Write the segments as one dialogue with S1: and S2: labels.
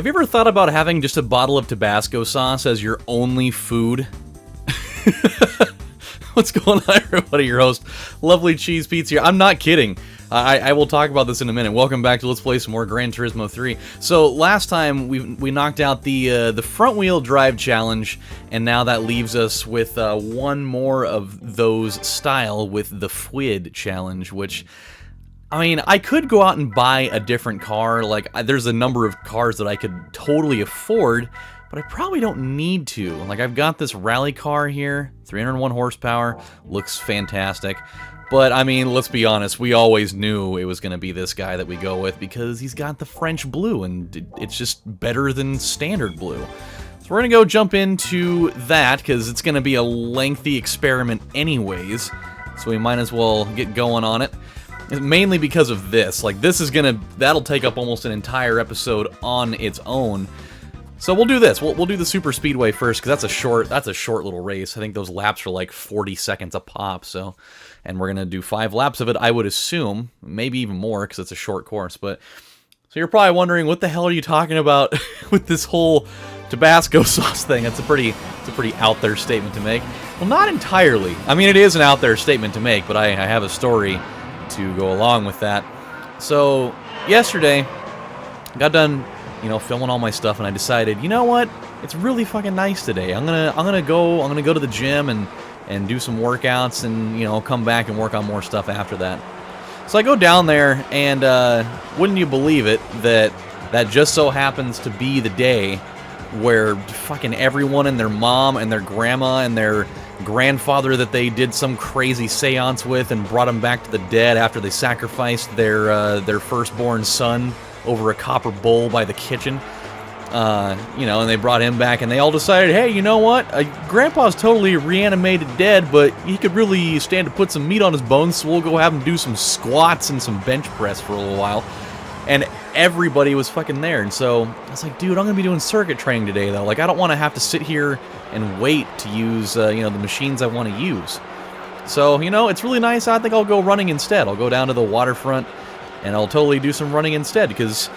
S1: Have you ever thought about having just a bottle of Tabasco sauce as your only food? What's going on, everybody? Your host, Lovely Cheese Pizza here. I'm not kidding. I will talk about this in a minute. Welcome back to Let's Play some more Gran Turismo 3. So last time we knocked out the front wheel drive challenge, and now that leaves us with one more of those style with the Fwidd challenge, which, I mean, I could go out and buy a different car. Like, there's a number of cars that I could totally afford, but I probably don't need to. Like, I've got this rally car here, 301 horsepower, looks fantastic. But, I mean, let's be honest, we always knew it was going to be this guy that we go with because he's got the French blue, and it's just better than standard blue. So we're going to go jump into that because it's going to be a lengthy experiment anyways, so we might as well get going on it. Mainly because of this. Like, this is that'll take up almost an entire episode on its own. So we'll do this. We'll do the super speedway first, because that's a short little race. I think those laps are like 40 seconds a pop, so, and we're gonna do 5 laps of it, I would assume, maybe even more, because it's a short course. But so you're probably wondering, what the hell are you talking about with this whole Tabasco sauce thing? It's a pretty out there statement to make. Well, not entirely. I mean, it is an out there statement to make, but I have a story to go along with that. So yesterday, I got done, filming all my stuff, and I decided, you know what? It's really fucking nice today. I'm gonna go to the gym and do some workouts, and come back and work on more stuff after that. So I go down there, and wouldn't you believe it that just so happens to be the day where fucking everyone and their mom and their grandma and their grandfather that they did some crazy seance with and brought him back to the dead after they sacrificed their firstborn son over a copper bowl by the kitchen. And they brought him back, and they all decided, hey, you know what? Grandpa's totally reanimated dead, but he could really stand to put some meat on his bones, so we'll go have him do some squats and some bench press for a little while. And everybody was fucking there, and so I was like, dude, I'm gonna be doing circuit training today, though. Like, I don't want to have to sit here and wait to use, the machines I want to use. So, it's really nice. I think I'll go running instead. I'll go down to the waterfront, and I'll totally do some running instead, because,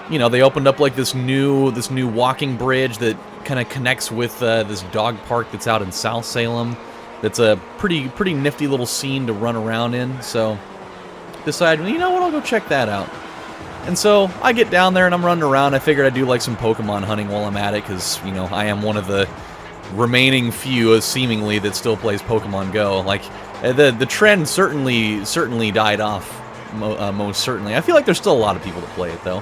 S1: they opened up, like, this new walking bridge that kind of connects with this dog park that's out in South Salem. That's a pretty nifty little scene to run around in, so decided, you know what, I'll go check that out. And so I get down there and I'm running around. I figured I'd do like some Pokemon hunting while I'm at it, because, I am one of the remaining few, seemingly, that still plays Pokemon Go. Like, the trend certainly died off, most certainly. I feel like there's still a lot of people that play it, though.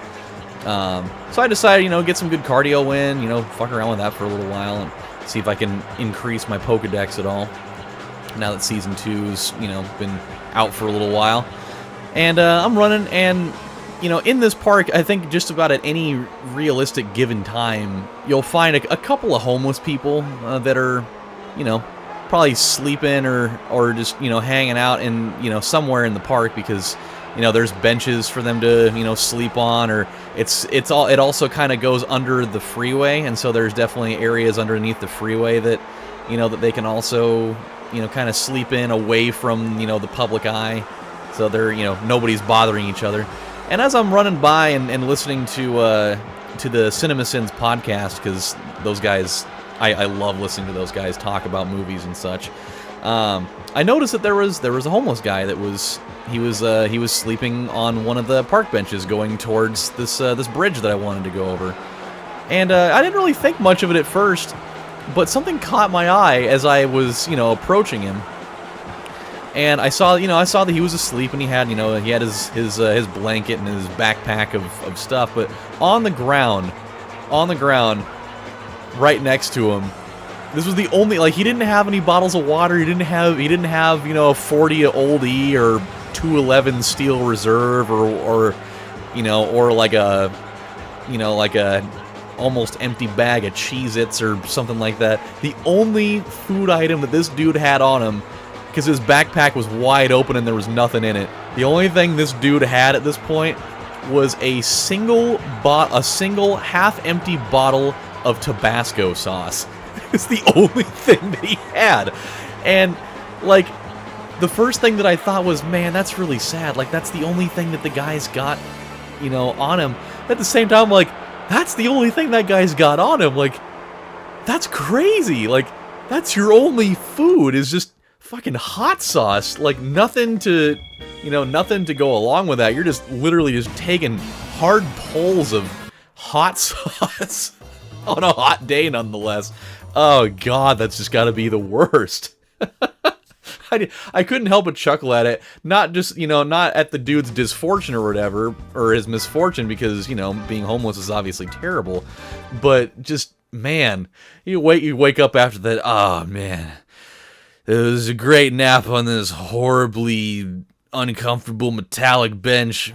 S1: So I decided, get some good cardio in, fuck around with that for a little while and see if I can increase my Pokedex at all, now that Season 2's, been out for a little while. And I'm running, and in this park, I think just about at any realistic given time, you'll find a couple of homeless people that are, probably sleeping or just, hanging out in, somewhere in the park, because, there's benches for them to, sleep on, or it also kind of goes under the freeway, and so there's definitely areas underneath the freeway that, that they can also, kind of sleep in away from, the public eye, so they're, nobody's bothering each other. And as I'm running by and listening to the CinemaSins podcast, because those guys, I love listening to those guys talk about movies and such, I noticed that there was a homeless guy that was sleeping on one of the park benches going towards this bridge that I wanted to go over. And I didn't really think much of it at first, but something caught my eye as I was approaching him. And I saw that he was asleep, and he had his blanket and his backpack of stuff. But on the ground, right next to him, this was the only, like, he didn't have any bottles of water. He didn't have a 40 Old E or 211 Steel Reserve or like a almost empty bag of Cheez-Its or something like that. The only food item that this dude had on him, because his backpack was wide open and there was nothing in it, the only thing this dude had at this point was a single half-empty bottle of Tabasco sauce. It's the only thing that he had. And, like, the first thing that I thought was, man, that's really sad. Like, that's the only thing that the guy's got, on him. At the same time, like, That's the only thing that guy's got on him. Like, that's crazy. Like, that's your only food is just fucking hot sauce. Like, nothing to, you know, nothing to go along with that. You're just literally just taking hard pulls of hot sauce on a hot day, nonetheless. Oh, God, that's just gotta be the worst. I couldn't help but chuckle at it. Not just, you know, not at the dude's disfortune or whatever, or his misfortune, because, you know, being homeless is obviously terrible. But just, man, you wake up after that, oh, man. It was a great nap on this horribly uncomfortable metallic bench.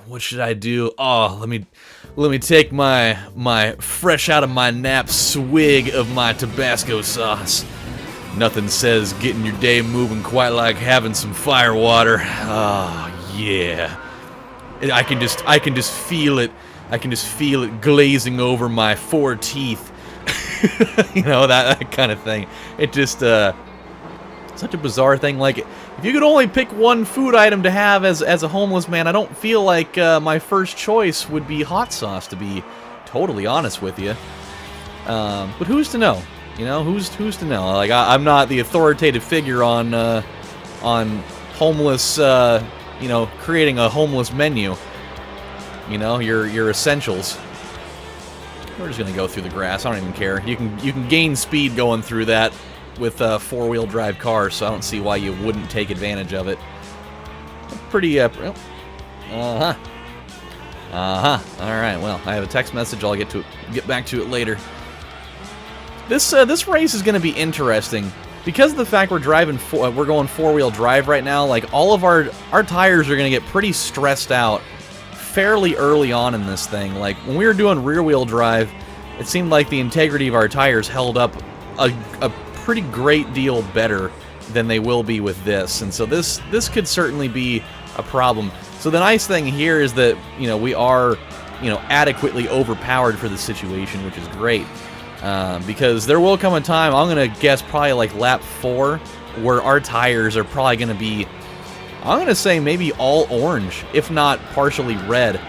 S1: What should I do? Oh, let me take my fresh out of my nap swig of my Tabasco sauce. Nothing says getting your day moving quite like having some fire water. Oh, yeah. I can just feel it. I can just feel it glazing over my 4 teeth. You know, that kind of thing. It just, such a bizarre thing. Like, if you could only pick one food item to have as a homeless man, I don't feel like my first choice would be hot sauce, to be totally honest with you. But who's to know? You know, who's to know? Like, I'm not the authoritative figure on homeless, you know, creating a homeless menu. You know, your essentials. We're just gonna go through the grass. I don't even care. You can gain speed going through that with a 4-wheel drive car, so I don't see why you wouldn't take advantage of it. Pretty, All right, well, I have a text message. I'll get back to it later. This race is going to be interesting because of the fact we're going 4-wheel drive right now. Like, all of our tires are going to get pretty stressed out fairly early on in this thing. Like, when we were doing rear-wheel drive, it seemed like the integrity of our tires held up a pretty great deal better than they will be with this, and so this could certainly be a problem. So the nice thing here is that, you know, we are, you know, adequately overpowered for the situation, which is great. Because there will come a time, I'm going to guess probably like lap 4, where our tires are probably going to be, I'm going to say maybe all orange, if not partially red.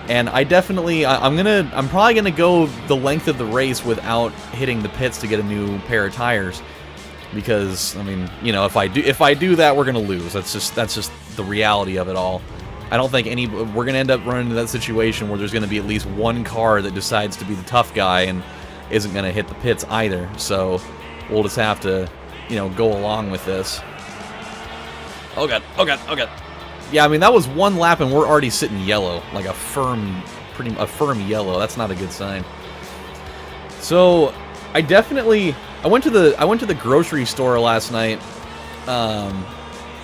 S1: And I definitely, I'm probably going to go the length of the race without hitting the pits to get a new pair of tires. Because, I mean, you know, if I do that, we're going to lose. That's just the reality of it all. I don't think we're going to end up running into that situation where there's going to be at least one car that decides to be the tough guy and isn't going to hit the pits either. So we'll just have to, you know, go along with this. Oh god, oh god, oh god. Yeah, I mean, that was one lap and we're already sitting yellow, like a firm yellow. That's not a good sign. So I went to the grocery store last night, and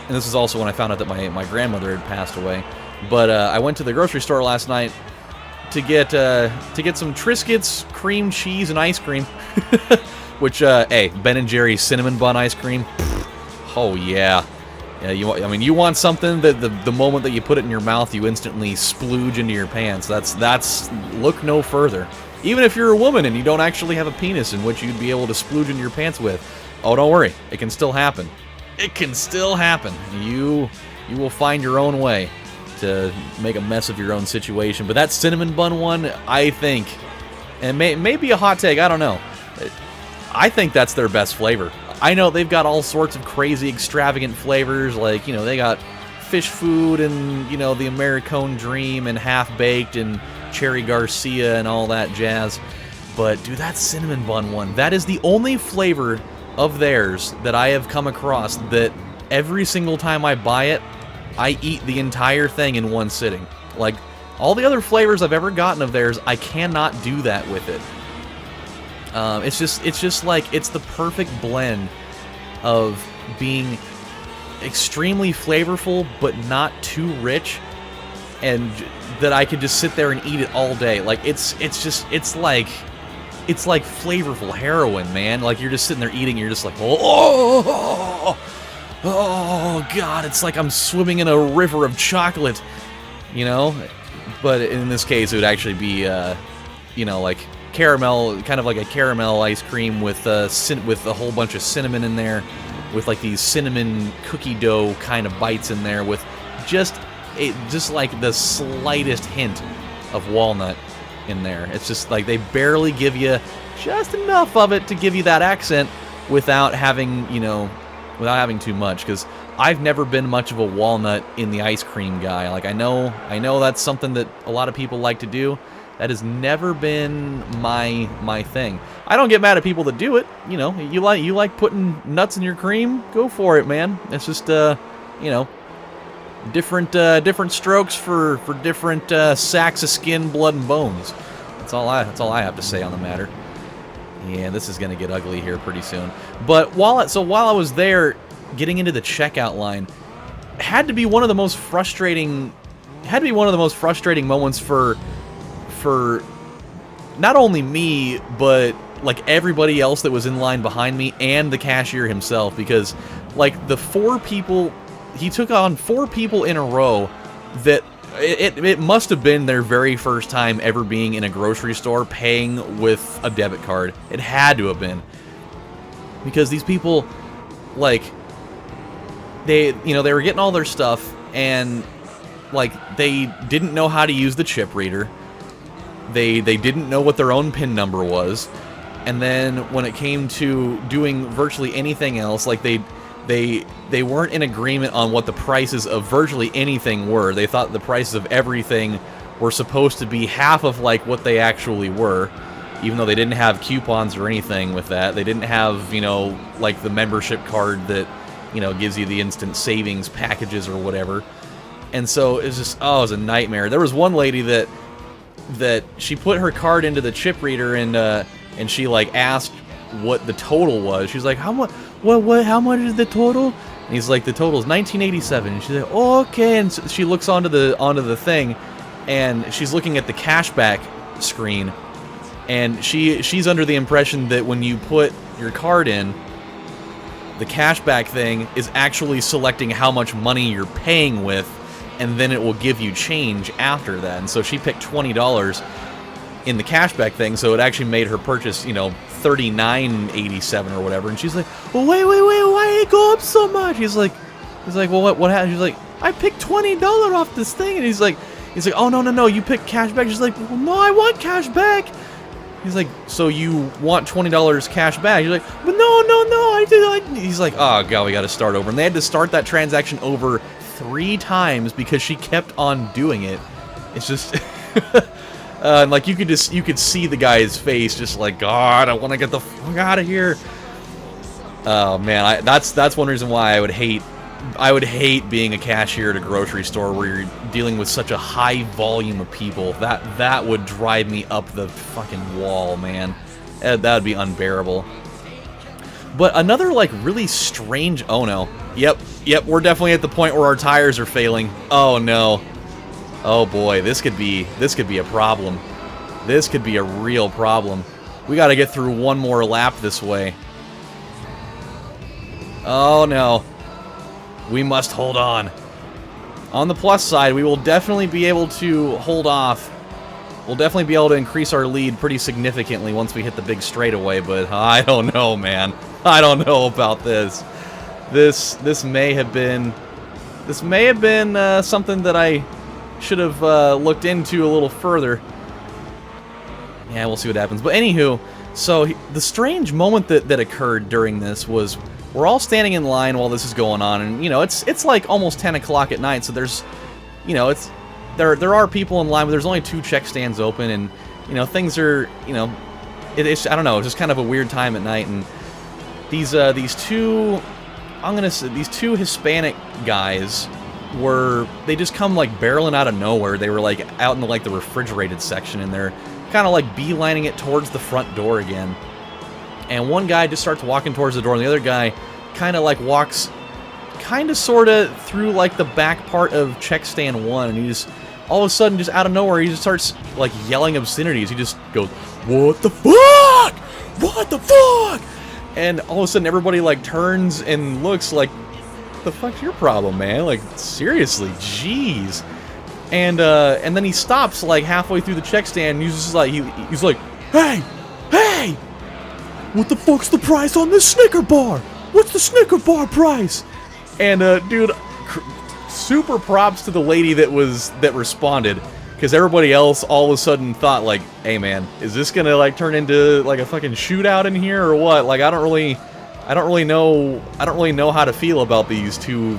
S1: this is also when I found out that my grandmother had passed away. But I went to the grocery store last night to get some Triscuits, cream cheese, and ice cream. Which, hey, Ben & Jerry's cinnamon bun ice cream. Oh yeah. Yeah, you want something that the moment that you put it in your mouth, you instantly splooge into your pants. That's look no further. Even if you're a woman and you don't actually have a penis in which you'd be able to splooge into your pants with, oh, don't worry, it can still happen. It can still happen. You will find your own way to make a mess of your own situation. But that cinnamon bun one, I think, and may be a hot take, I don't know. I think that's their best flavor. I know they've got all sorts of crazy, extravagant flavors, like, you know, they got fish food and, you know, the Americone Dream and half-baked and Cherry Garcia and all that jazz. But, dude, that cinnamon bun one, that is the only flavor of theirs that I have come across that every single time I buy it, I eat the entire thing in one sitting. Like, all the other flavors I've ever gotten of theirs, I cannot do that with it. It's just like, it's the perfect blend of being extremely flavorful but not too rich, and that I could just sit there and eat it all day. Like, it's like flavorful heroin, man. Like, you're just sitting there eating, you're just like, oh god, it's like I'm swimming in a river of chocolate, you know? But in this case, it would actually be, you know, like caramel, kind of like a caramel ice cream with a whole bunch of cinnamon in there, with like these cinnamon cookie dough kind of bites in there, with just like the slightest hint of walnut. in there. It's just like they barely give you just enough of it to give you that accent without having, you know, without having too much. Because I've never been much of a walnut in the ice cream guy. Like I know that's something that a lot of people like to do. That has never been my thing. I don't get mad at people that do it. You know, you like putting nuts in your cream, go for it, man. It's just you know, different strokes for different sacks of skin, blood, and bones. That's all I have to say on the matter. Yeah, this is gonna get ugly here pretty soon. But while I was there, getting into the checkout line, had to be one of the most frustrating moments for not only me, but like everybody else that was in line behind me and the cashier himself, because like he took on 4 people in a row that it must have been their very first time ever being in a grocery store paying with a debit card. It had to have been, because these people, like, they were getting all their stuff and like they didn't know how to use the chip reader. They didn't know what their own PIN number was, and then when it came to doing virtually anything else, like they weren't in agreement on what the prices of virtually anything were. They thought the prices of everything were supposed to be half of like what they actually were, even though they didn't have coupons or anything with that. They didn't have, you know, like the membership card that, you know, gives you the instant savings packages or whatever. And so it was just, oh, it was a nightmare. There was one lady that she put her card into the chip reader and she like asked what the total was. She's like, how much is the total? And he's like, the total is $19.87. And she's like, oh, okay. And so she looks onto the thing, and she's looking at the cashback screen, and she's under the impression that when you put your card in, the cashback thing is actually selecting how much money you're paying with, and then it will give you change after that. And so she picked $20 in the cashback thing, so it actually made her purchase, you know, $39.87 or whatever. And she's like, well, wait, why did it go up so much? He's like, well, what happened? She's like, I picked $20 off this thing. And he's like, oh, no, you picked cashback. She's like, well, no, I want cashback. He's like, so you want $20 cash back? He's like, but no, I did. He's like, oh god, we got to start over. And they had to start that transaction over 3 times because she kept on doing it. It's just, and like you could see the guy's face, just like, God, I want to get the fuck out of here. Oh man, that's one reason why I would hate being a cashier at a grocery store where you're dealing with such a high volume of people. That would drive me up the fucking wall, man. That would be unbearable. But another like really strange, oh no. Yep, we're definitely at the point where our tires are failing. Oh no. Oh boy, this could be a problem. This could be a real problem. We got to get through one more lap this way. Oh no. We must hold on. On the plus side, we will definitely be able to hold off. We'll definitely be able to increase our lead pretty significantly once we hit the big straightaway, but I don't know, man. I don't know about this. This may have been something that I should have looked into a little further. Yeah, we'll see what happens. But anywho, so the strange moment that occurred during this was, we're all standing in line while this is going on, and you know it's like almost 10 o'clock at night, so there's, you know, there are people in line, but there's only 2 check stands open, and you know things are, you know, it's I don't know, it's just kind of a weird time at night, and these two, I'm gonna say these 2 Hispanic guys they just come like barreling out of nowhere. They were like out in the refrigerated section, and they're kind of like beelining it towards the front door again. And one guy just starts walking towards the door, and the other guy kind of like walks kind of sort of through like the back part of check stand 1, and he just all of a sudden, just out of nowhere, he just starts like yelling obscenities. He just goes, what the fuck? What the fuck? And all of a sudden everybody like turns and looks like, what the fuck's your problem, man? Like, seriously, jeez. And then he stops like halfway through the check stand, and he's just like, he's like, hey! What the fuck's the price on this Snicker bar? What's the Snicker bar price? And dude, super props to the lady that responded, because everybody else all of a sudden thought like, hey man, is this gonna like turn into like a fucking shootout in here or what? Like I don't really know how to feel about these two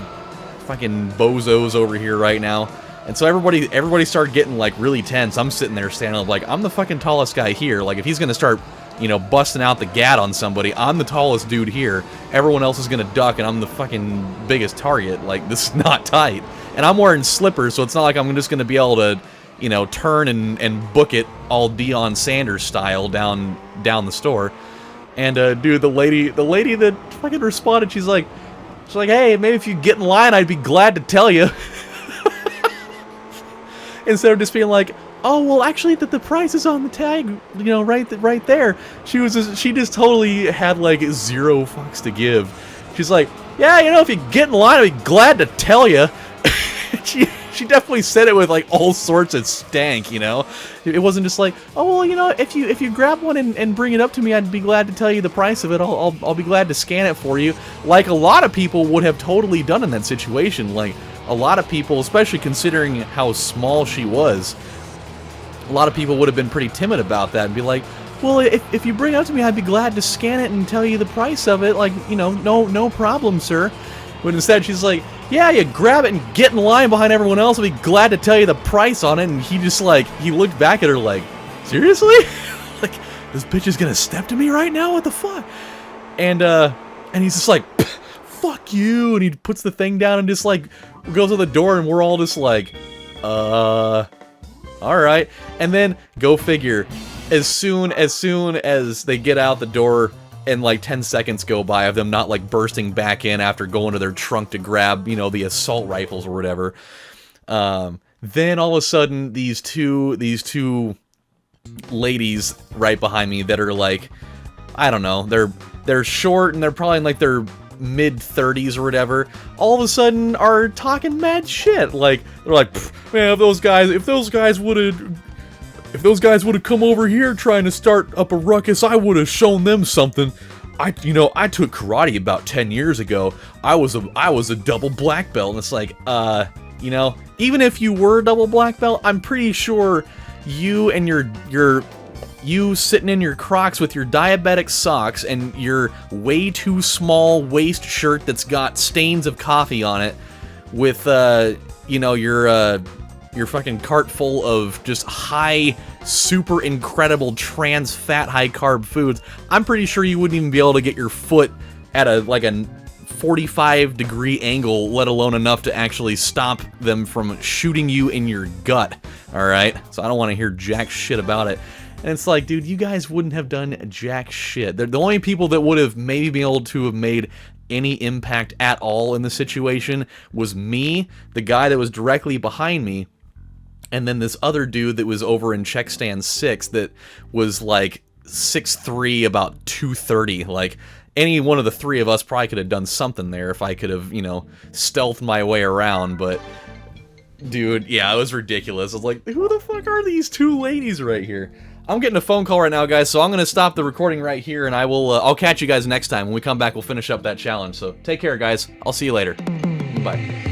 S1: fucking bozos over here right now. And so everybody started getting like really tense. I'm sitting there standing like, I'm the fucking tallest guy here. Like if he's gonna start, you know, busting out the gat on somebody, I'm the tallest dude here. Everyone else is gonna duck and I'm the fucking biggest target. Like this is not tight. And I'm wearing slippers, so it's not like I'm just gonna be able to, you know, turn and book it all Deion Sanders style down the store. And dude, the lady that fucking responded, she's like, hey, maybe if you get in line, I'd be glad to tell you. Instead of just being like, oh well, actually the price is on the tag, you know, right there. She just totally had like zero fucks to give. She's like, yeah, you know, if you get in line, I'd be glad to tell you. She definitely said it with like all sorts of stank, you know. It wasn't just like, oh well, you know, if you grab one and bring it up to me, I'd be glad to tell you the price of it. I'll be glad to scan it for you, like a lot of people would have totally done in that situation. Like a lot of people, especially considering how small she was, a lot of people would have been pretty timid about that and be like, well, if you bring it up to me, I'd be glad to scan it and tell you the price of it. Like, you know, no problem, sir. But instead, she's like, yeah, you grab it and get in line behind everyone else. I'll be glad to tell you the price on it. And he just like, he looked back at her like, seriously? Like, this bitch is gonna step to me right now? What the fuck? And he's just like, fuck you. And he puts the thing down and just like goes to the door, and we're all just like, alright. And then, go figure, as soon as they get out the door, and like 10 seconds go by of them not like bursting back in after going to their trunk to grab, you know, the assault rifles or whatever, then all of a sudden these two ladies right behind me that are like, I don't know, they're short and they're probably in like their mid-30s or whatever, all of a sudden are talking mad shit. Like, they're like, man, if those guys would have come over here trying to start up a ruckus, I would have shown them something. I took karate about 10 years ago. I was a double black belt. And it's like, you know, even if you were a double black belt, I'm pretty sure you and you sitting in your Crocs with your diabetic socks and your way too small waist shirt that's got stains of coffee on it, with you know, your fucking cart full of just high, super incredible trans fat high carb foods, I'm pretty sure you wouldn't even be able to get your foot at a 45-degree angle, let alone enough to actually stop them from shooting you in your gut. Alright? So I don't want to hear jack shit about it. And it's like, dude, you guys wouldn't have done jack shit. They're the only people that would have maybe been able to have made any impact at all in the situation was me, the guy that was directly behind me, and then this other dude that was over in check stand 6 that was like 6'3", about 230. Like, any one of the three of us probably could have done something there if I could have, you know, stealthed my way around, but dude, yeah, it was ridiculous. I was like, who the fuck are these two ladies right here? I'm getting a phone call right now, guys, so I'm going to stop the recording right here, and I'll catch you guys next time. When we come back, we'll finish up that challenge. So take care, guys. I'll see you later. Bye.